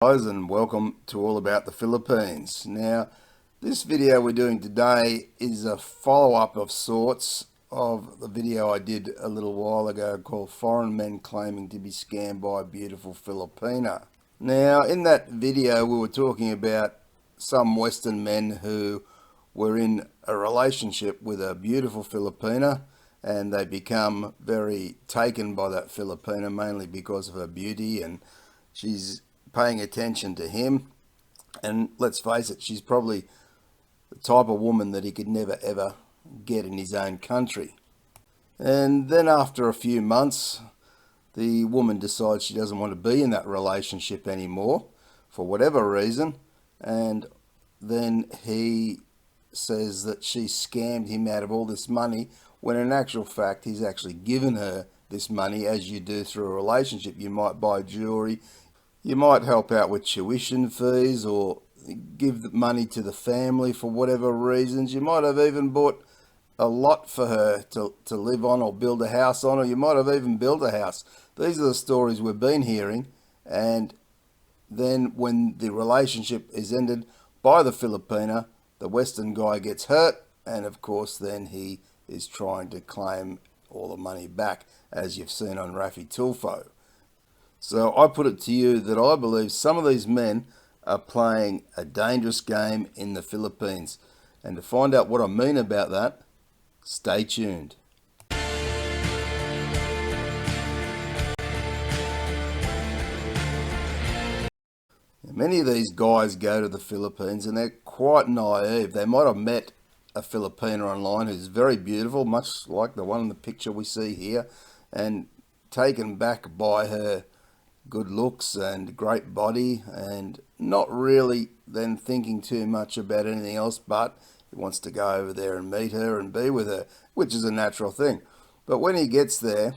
Guys, and welcome to All About the Philippines. Now, this video we're doing today is a follow-up of sorts of the video I did a little while ago called Foreign Men Claiming to be Scammed by a Beautiful Filipina. Now, in that video we were talking about some Western men who were in a relationship with a beautiful Filipina, and they become very taken by that Filipina, mainly because of her beauty, and she's paying attention to him. And let's face it, she's probably the type of woman that he could never ever get in his own country. And then after a few months, the woman decides she doesn't want to be in that relationship anymore for whatever reason, and then he says that she scammed him out of all this money, when in actual fact he's actually given her this money, as you do through a relationship. You might buy jewelry, you might help out with tuition fees, or give the money to the family for whatever reasons. You might have even bought a lot for her to live on, or build a house on, or you might have even built a house. These are the stories we've been hearing. And then when the relationship is ended by the Filipina, the Western guy gets hurt, and of course then he is trying to claim all the money back, as you've seen on Rafi Tulfo. So I put it to you that I believe some of these men are playing a dangerous game in the Philippines. And to find out what I mean about that, stay tuned. Many of these guys go to the Philippines and they're quite naive. They might have met a Filipina online who's very beautiful, much like the one in the picture we see here, and taken back by her good looks and great body, and not really then thinking too much about anything else, but he wants to go over there and meet her and be with her, which is a natural thing. But when he gets there,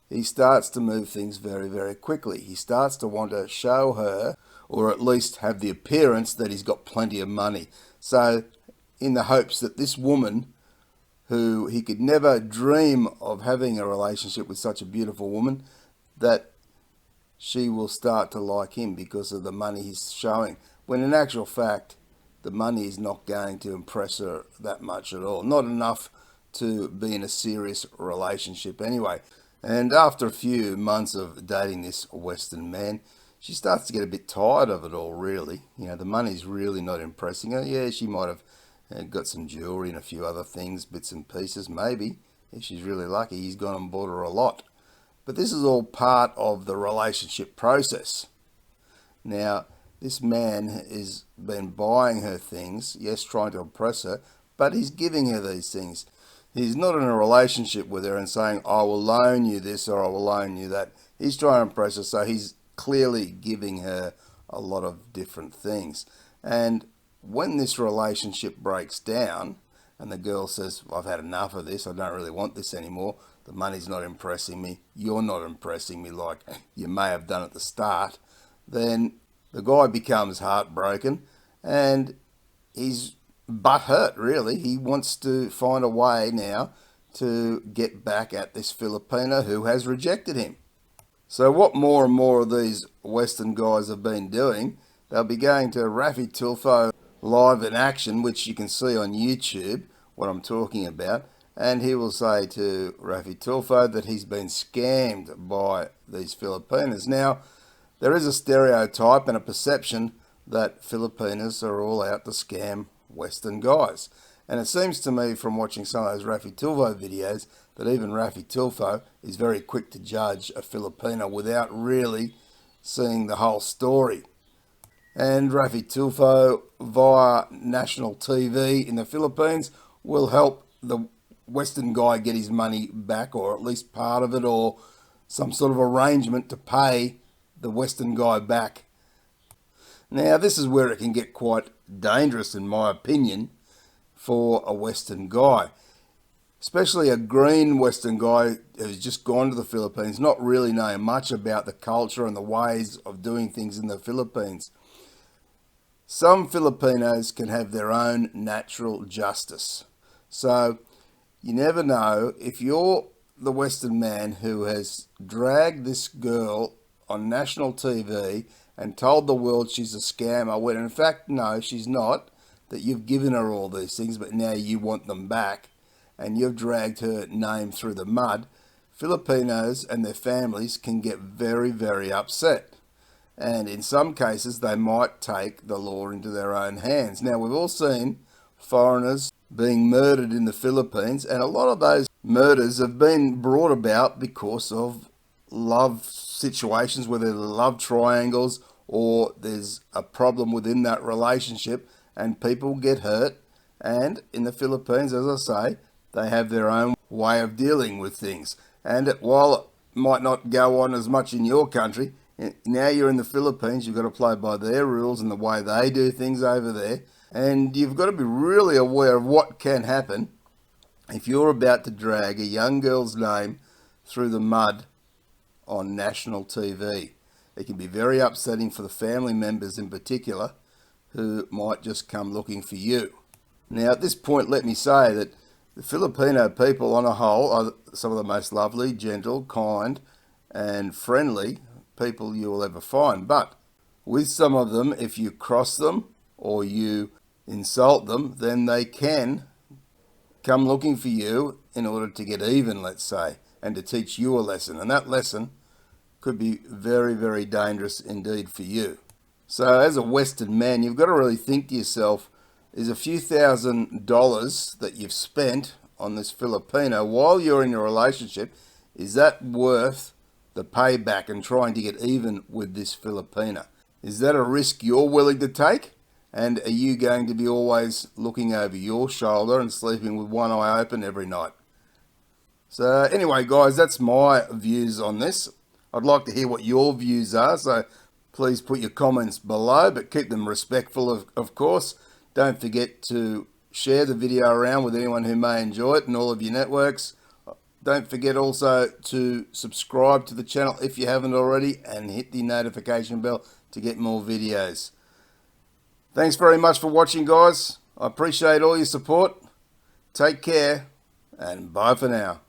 he starts to move things very, very quickly. He starts to want to show her, or at least have the appearance that he's got plenty of money. So in the hopes that this woman, who he could never dream of having a relationship with, such a beautiful woman, that she will start to like him because of the money he's showing, when in actual fact the money is not going to impress her that much at all. Not enough to be in a serious relationship anyway. And after a few months of dating this Western man, she starts to get a bit tired of it all, really. You know, the money's really not impressing her. Yeah, she might have got some jewelry and a few other things, bits and pieces, maybe. If she's really lucky, he's gone and bought her a lot. But this is all part of the relationship process. Now, this man has been buying her things, yes, trying to impress her, but he's giving her these things. He's not in a relationship with her and saying, I will loan you this or I will loan you that. He's trying to impress her, so he's clearly giving her a lot of different things. And when this relationship breaks down and the girl says, I've had enough of this, I don't really want this anymore, the money's not impressing me, you're not impressing me like you may have done at the start, then the guy becomes heartbroken and he's butthurt, really. He wants to find a way now to get back at this Filipina who has rejected him. So what more and more of these Western guys have been doing, they'll be going to Rafi Tulfo live in action, which you can see on YouTube, what I'm talking about, and he will say to Rafi Tulfo that he's been scammed by these Filipinas. Now, there is a stereotype and a perception that Filipinas are all out to scam Western guys. And it seems to me, from watching some of those Rafi Tulfo videos, that even Rafi Tulfo is very quick to judge a Filipina without really seeing the whole story. And Rafi Tulfo, via national TV in the Philippines, will help the Western guy get his money back, or at least part of it, or some sort of arrangement to pay the Western guy back. Now, this is where it can get quite dangerous, in my opinion, for a Western guy, especially a green Western guy who's just gone to the Philippines, not really knowing much about the culture and the ways of doing things in the Philippines. Some Filipinos can have their own natural justice. So you never know, if you're the Western man who has dragged this girl on national TV and told the world she's a scammer, when in fact, no, she's not, that you've given her all these things, but now you want them back, and you've dragged her name through the mud, Filipinos and their families can get very, very upset. And in some cases, they might take the law into their own hands. Now, we've all seen foreigners being murdered in the Philippines, and a lot of those murders have been brought about because of love situations, whether they're love triangles or there's a problem within that relationship and people get hurt. And in the Philippines, as I say, they have their own way of dealing with things. And while it might not go on as much in your country, now you're in the Philippines, you've got to play by their rules and the way they do things over there. And you've got to be really aware of what can happen if you're about to drag a young girl's name through the mud on national TV. It can be very upsetting for the family members in particular who might just come looking for you. Now, at this point, let me say that the Filipino people on a whole are some of the most lovely, gentle, kind and friendly people you will ever find. But with some of them, if you cross them or you insult them, then they can come looking for you in order to get even, let's say, and to teach you a lesson. And that lesson could be very, very dangerous indeed for you. So as a Western man, you've got to really think to yourself, is a few $1,000s that you've spent on this Filipino while you're in a relationship, is that worth the payback and trying to get even with this Filipina? Is that a risk you're willing to take? And are you going to be always looking over your shoulder and sleeping with one eye open every night? So anyway, guys, that's my views on this. I'd like to hear what your views are, so please put your comments below, but keep them respectful, of course. Don't forget to share the video around with anyone who may enjoy it in all of your networks. Don't forget also to subscribe to the channel if you haven't already and hit the notification bell to get more videos. Thanks very much for watching, guys. I appreciate all your support. Take care and bye for now.